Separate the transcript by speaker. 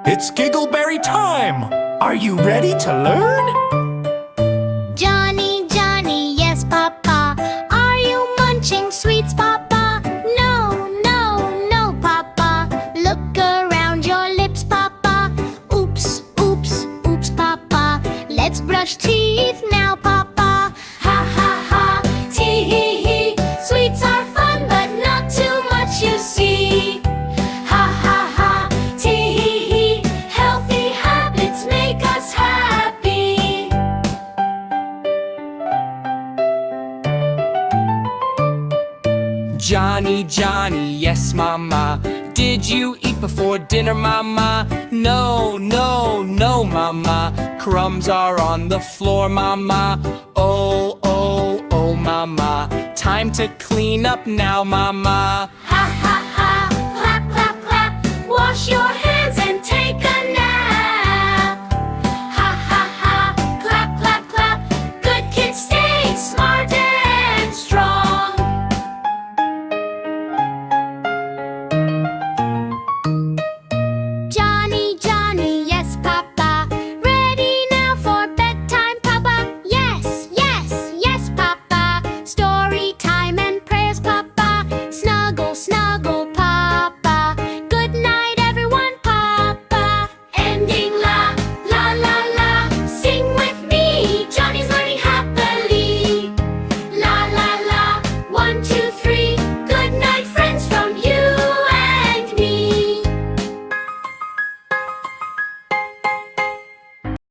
Speaker 1: It's Giggleberry time! Are you ready to learn?
Speaker 2: Johnny, Johnny, yes, Papa. Are you munching sweets, Papa? No, no, no, Papa. Look around your lips, Papa. Oops, oops, oops, Papa. Let's brush teeth now, Papa. Ha, ha, ha, tee-hee-hee. Sweets are fun, but not too much, you see. Ha, ha, ha, tee-hee-hee. Healthy habits make us happy.
Speaker 3: Johnny, Johnny, yes, Mama. Did you eat before dinner, Mama? No, no, no, Mama. Crumbs are on the floor, Mama. Oh, oh, oh, Mama. Time to clean up now, Mama.
Speaker 2: Ha, ha, ha, clap, clap, clap. Wash your hands.